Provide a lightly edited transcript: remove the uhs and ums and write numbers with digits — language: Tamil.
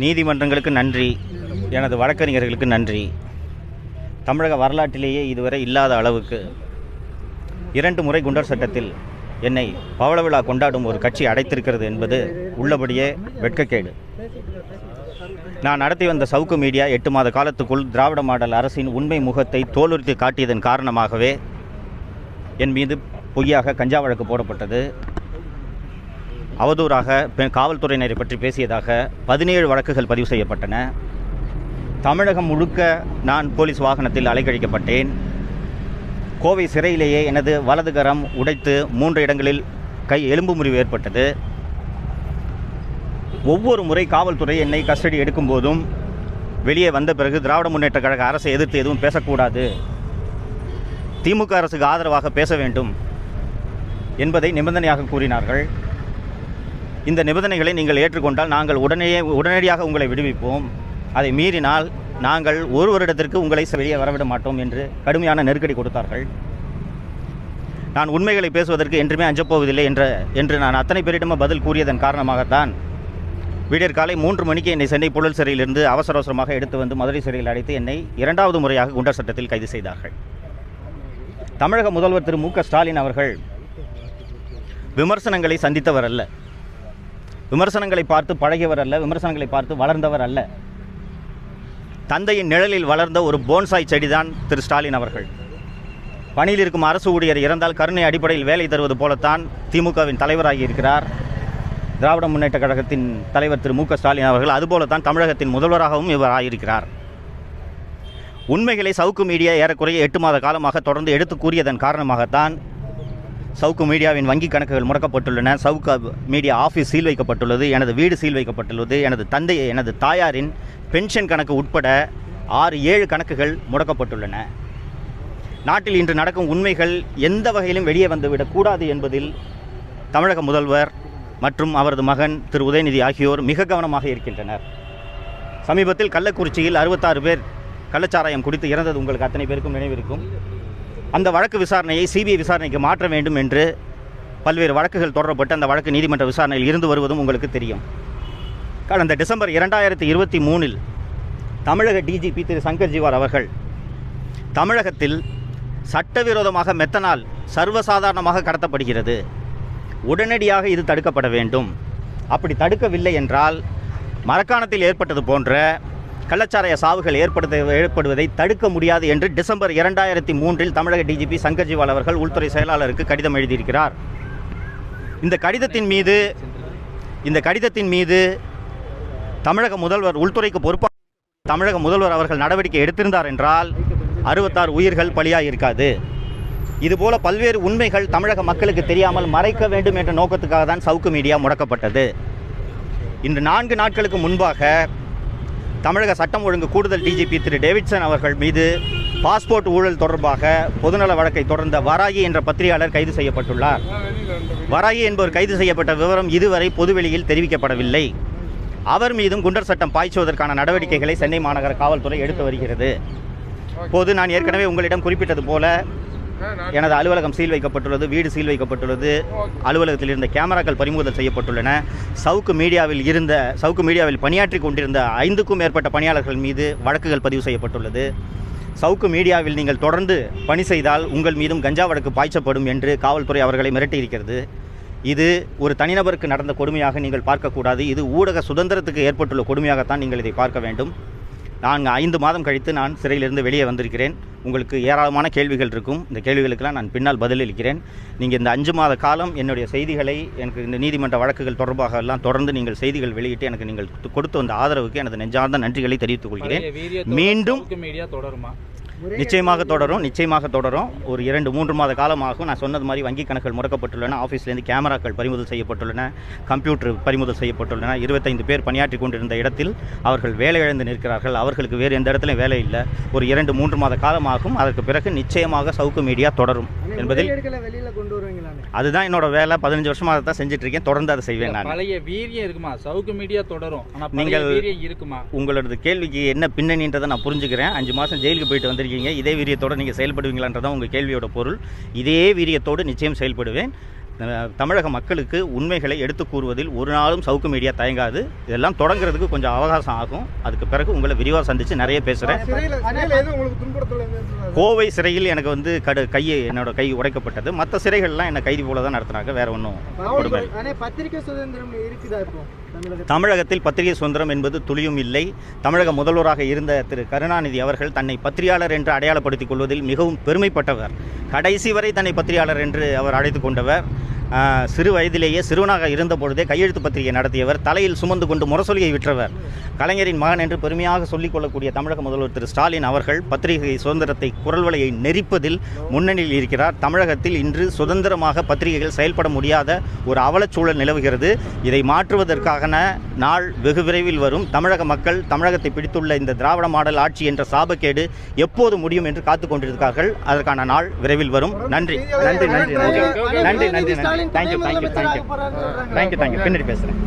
நீதிமன்றங்களுக்கு நன்றி, எனது வழக்கறிஞர்களுக்கு நன்றி. தமிழக வரலாற்றிலேயே இதுவரை இல்லாத அளவுக்கு 2 முறை குண்டர் சட்டத்தில் என்னை பவள விழா கொண்டாடும் ஒரு கட்சி அடைத்திருக்கிறது என்பது உள்ளபடியே வெட்கக்கேடு. நான் நடத்தி வந்த சவுக்கு மீடியா 8 மாத காலத்துக்குள் திராவிட மாடல் அரசின் உண்மை முகத்தை தோலுரித்து காட்டியதன் காரணமாகவே என் மீது பொய்யாக கஞ்சா வழக்கு போடப்பட்டது. அவதூறாக காவல்துறையினரை பற்றி பேசியதாக 17 வழக்குகள் பதிவு செய்யப்பட்டன. தமிழகம் முழுக்க நான் போலீஸ் வாகனத்தில் அலைக்கழிக்கப்பட்டேன். கோவை சிறையிலேயே எனது வலது கரம் உடைத்து 3 இடங்களில் எலும்பு முறிவு ஏற்பட்டது. ஒவ்வொரு முறை காவல்துறை என்னை கஸ்டடி எடுக்கும் போதும் வெளியே வந்த பிறகு திராவிட முன்னேற்றக் கழக அரசை எதிர்த்து எதுவும் பேசக்கூடாது, திமுக அரசுக்கு ஆதரவாக பேச வேண்டும் என்பதை நிபந்தனையாக கூறினார்கள். இந்த நிபந்தனைகளை நீங்கள் ஏற்றுக்கொண்டால் நாங்கள் உடனடியாக உங்களை விடுவிப்போம், அதை மீறினால் நாங்கள் 1 வருடத்திற்கு உங்களை வெளியே வரவிட மாட்டோம் என்று கடுமையான நெருக்கடி கொடுத்தார்கள். நான் உண்மைகளை பேசுவதற்கு என்றுமே அஞ்சப்போவதில்லை என்று நான் அத்தனை பேரிடமும் பதில் கூறியதன் காரணமாகத்தான் விடியற் காலை 3 மணிக்கு என்னை சென்னை புழல் சிறையிலிருந்து அவசரமாக எடுத்து வந்து மதுரை சிறையில் அடைத்து என்னை 2வது முறையாக குண்டர் சட்டத்தில் கைது செய்தார்கள். தமிழக முதல்வர் திரு மு.க. ஸ்டாலின் அவர்கள் விமர்சனங்களை சந்தித்தவர் அல்ல, விமர்சனங்களை பார்த்து பழகியவர் அல்ல, விமர்சனங்களை பார்த்து வளர்ந்தவர் அல்ல. தந்தையின் நிழலில் வளர்ந்த ஒரு போன்சாய் செடிதான் திரு ஸ்டாலின் அவர்கள். பணியில் இருக்கும் அரசு ஊழியர் இறந்தால் கருணை அடிப்படையில் வேலை தருவது போலத்தான் திமுகவின் தலைவராகி இருக்கிறார் திராவிட முன்னேற்ற கழகத்தின் தலைவர் திரு மு.க. ஸ்டாலின் அவர்கள். அதுபோலத்தான் தமிழகத்தின் முதல்வராகவும் இவர் ஆகியிருக்கிறார். உண்மைகளை சவுக்கு மீடியா ஏறக்குறைய 8 மாத காலமாக தொடர்ந்து எடுத்து கூறியதன் காரணமாகத்தான் சவுக்கு மீடியாவின் வங்கி கணக்குகள் முடக்கப்பட்டுள்ளன, சவுக்கு மீடியா ஆஃபீஸ் சீல் வைக்கப்பட்டுள்ளது, எனது வீடு சீல் வைக்கப்பட்டுள்ளது, எனது தாயாரின் பென்ஷன் கணக்கு உட்பட 6-7 கணக்குகள் முடக்கப்பட்டுள்ளன. நாட்டில் இன்று நடக்கும் உண்மைகள் எந்த வகையிலும் வெளியே வந்துவிடக்கூடாது என்பதில் தமிழக முதல்வர் மற்றும் அவரது மகன் திரு உதயநிதி ஆகியோர் மிக கவனமாக இருக்கின்றனர். சமீபத்தில் கள்ளக்குறிச்சியில் 66 பேர் கள்ளச்சாராயம் குடித்து இறந்தது உங்களுக்கு அத்தனை பேருக்கும் நினைவிருக்கும். அந்த வழக்கு விசாரணையை சிபிஐ விசாரணைக்கு மாற்ற வேண்டும் என்று பல்வேறு வழக்குகள் தொடரப்பட்டு அந்த வழக்கு நீதிமன்ற விசாரணையில் இருந்து வருவதும் உங்களுக்கு தெரியும். கடந்த டிசம்பர் 2023 தமிழக டிஜிபி திரு சங்கர் ஜிவால் அவர்கள் தமிழகத்தில் சட்டவிரோதமாக மெத்தனால் சர்வசாதாரணமாக கடத்தப்படுகிறது, உடனடியாக இது தடுக்கப்பட வேண்டும், அப்படி தடுக்கவில்லை என்றால் மரக்காணத்தில் ஏற்பட்டது போன்ற கள்ளச்சாராய சாவுகள் ஏற்படுவதை தடுக்க முடியாது என்று டிசம்பர் 2003 தமிழக டிஜிபி சங்கர் ஜிவால் அவர்கள் உள்துறை செயலாளருக்கு கடிதம் எழுதியிருக்கிறார். இந்த கடிதத்தின் மீது தமிழக முதல்வர் உள்துறைக்கு பொறுப்பாக தமிழக முதல்வர் அவர்கள் நடவடிக்கை எடுத்திருந்தார் என்றால் 66 உயிர்கள் பலியாக இருக்காது. இதுபோல பல்வேறு உண்மைகள் தமிழக மக்களுக்கு தெரியாமல் மறைக்க வேண்டும் என்ற நோக்கத்துக்காக தான் சவுக்கு மீடியா முடக்கப்பட்டது. இன்று 4 நாட்களுக்கு முன்பாக தமிழக சட்டம் ஒழுங்கு கூடுதல் டிஜிபி திரு டேவிட்சன் அவர்கள் மீது பாஸ்போர்ட் ஊழல் தொடர்பாக பொதுநல வழக்கை தொடர்ந்த வராகி என்ற பத்திரிகையாளர் கைது செய்யப்பட்டுள்ளார். வராகி என்பவர் கைது செய்யப்பட்ட விவரம் இதுவரை பொதுவெளியில் தெரிவிக்கப்படவில்லை. அவர் மீதும் குண்டர் சட்டம் பாய்ச்சுவதற்கான நடவடிக்கைகளை சென்னை மாநகர காவல்துறை எடுத்து வருகிறது. இப்போது நான் ஏற்கனவே உங்களிடம் குறிப்பிட்டது போல எனது அலுவலகம் சீல் வைக்கப்பட்டுள்ளது, வீடு சீல் வைக்கப்பட்டுள்ளது, அலுவலகத்தில் இருந்த கேமராக்கள் பறிமுதல் செய்யப்பட்டுள்ளன. சவுக்கு மீடியாவில் பணியாற்றி கொண்டிருந்த 5க்கும் மேற்பட்ட பணியாளர்கள் மீது வழக்குகள் பதிவு செய்யப்பட்டுள்ளது. சவுக்கு மீடியாவில் நீங்கள் தொடர்ந்து பணி செய்தால் உங்கள் மீதும் கஞ்சா வழக்கு பாய்ச்சப்படும் என்று காவல்துறை அவர்களை மிரட்டியிருக்கிறது. இது ஒரு தனிநபருக்கு நடந்த கொடுமையாக நீங்கள் பார்க்கக்கூடாது, இது ஊடக சுதந்திரத்துக்கு ஏற்பட்டுள்ள கொடுமையாகத்தான் நீங்கள் இதை பார்க்க வேண்டும். நான் 5 மாதம் கழித்து நான் சிறையிலிருந்து வெளியே வந்திருக்கிறேன். உங்களுக்கு ஏராளமான கேள்விகள் இருக்கும், இந்த கேள்விகளுக்கெல்லாம் நான் பின்னால் பதிலளிக்கிறேன். நீங்கள் இந்த 5 மாத காலம் என்னுடைய செய்திகளை எனக்கு இந்த நீதிமன்ற வழக்குகள் தொடர்பாக எல்லாம் தொடர்ந்து நீங்கள் செய்திகள் வெளியிட்டு எனக்கு நீங்கள் கொடுத்து வந்த ஆதரவுக்கு எனது நெஞ்சார்ந்த நன்றிகளை தெரிவித்துக் கொள்கிறேன். மீண்டும் நிச்சயமாக தொடரும். ஒரு 2-3 மாத காலமாகும். நான் சொன்னது மாதிரி வங்கி கணக்குகள் முடக்கப்பட்டுள்ளன, ஆஃபீஸ்லேருந்து கேமராக்கள் பறிமுதல் செய்யப்பட்டுள்ளன, கம்ப்யூட்டர் பறிமுதல் செய்யப்பட்டுள்ளன. 25 பேர் பணியாற்றி கொண்டிருந்த இடத்தில் அவர்கள் வேலை இழந்து நிற்கிறார்கள். அவர்களுக்கு வேறு எந்த இடத்துலையும் வேலை இல்லை. ஒரு 2-3 மாத காலமாகும். அதற்கு பிறகு நிச்சயமாக சவுக்கு மீடியா தொடரும் என்பதில் அதுதான் என்னோட வேலை. 15 வருஷமாக தான் செஞ்சுட்டு இருக்கேன், தொடர்ந்து அதை செய்வேன். நான் பழைய வீரியம் இருக்குமா? சவுக்கு மீடியா தொடரும். நீங்கள் உங்களோட கேள்விக்கு என்ன பின்னணின்றதை நான் புரிஞ்சுக்கிறேன். 5 மாதம் ஜெயிலுக்கு போயிட்டு வந்திருக்கீங்க, இதே வீரியத்தோடு நீங்கள் செயல்படுவீங்களான்றதான் உங்கள் கேள்வியோட பொருள். இதே வீரியத்தோடு நிச்சயம் செயல்படுவேன். தமிழக மக்களுக்கு உண்மைகளை எடுத்து கூறுவதில் ஒரு நாளும் சவுக்கு மீடியா தயங்காது. இதெல்லாம் தொடங்குறதுக்கு கொஞ்சம் அவகாசம் ஆகும். அதுக்கு பிறகு உங்களை விரிவாக சந்தித்து நிறைய பேசுகிறேன். கோவை சிறையில் எனக்கு வந்து என்னோட கை உடைக்கப்பட்டது. மற்ற சிறைகள்லாம் என்னை கைதி போல தான் நடத்துனாங்க. வேற ஒன்றும் கொடுமை இல்லை. பத்திரிகை சுதந்திரம் இருக்குதா இப்போ தமிழகத்தில் பத்திரிகை சுதந்திரம் என்பது துளியும் இல்லை. தமிழக முதல்வராக இருந்த திரு கருணாநிதி அவர்கள் தன்னை பத்திரிகையாளர் என்று அடையாளப்படுத்திக் கொள்வதில் மிகவும் பெருமைப்பட்டவர். கடைசி வரை தன்னை பத்திரிகையாளர் என்று அவர் அழைத்து கொண்டவர். சிறு வயதிலேயே சிறுவனாக இருந்த பொழுதே கையெழுத்து பத்திரிகை நடத்தியவர். தலையில் சுமந்து கொண்டு முரசொலியை விற்றவர். கலைஞரின் மகன் என்று பெருமையாக சொல்லிக் கொள்ளக்கூடிய தமிழக முதல்வர் திரு ஸ்டாலின் அவர்கள் பத்திரிகை சுதந்திரத்தை குரல்வலையை நெரிப்பதில் முன்னணியில் இருக்கிறார். தமிழகத்தில் இன்று சுதந்திரமாக பத்திரிகைகள் செயல்பட முடியாத ஒரு அவலச்சூழல் நிலவுகிறது. இதை மாற்றுவதற்கான நாள் வெகு விரைவில் வரும். தமிழக மக்கள் தமிழகத்தை பிடித்துள்ள இந்த திராவிட மாடல் ஆட்சி என்ற சாபக்கேடு எப்போது முடியும் என்று காத்துக் கொண்டிருக்கிறார்கள். அதற்கான நாள் விரைவில் வரும். நன்றி நன்றி நன்றி நன்றி நன்றி நன்றி நன்றி. Thank you thank you thank you thank you thank you. பின்னாடி பேசுகிறேன்.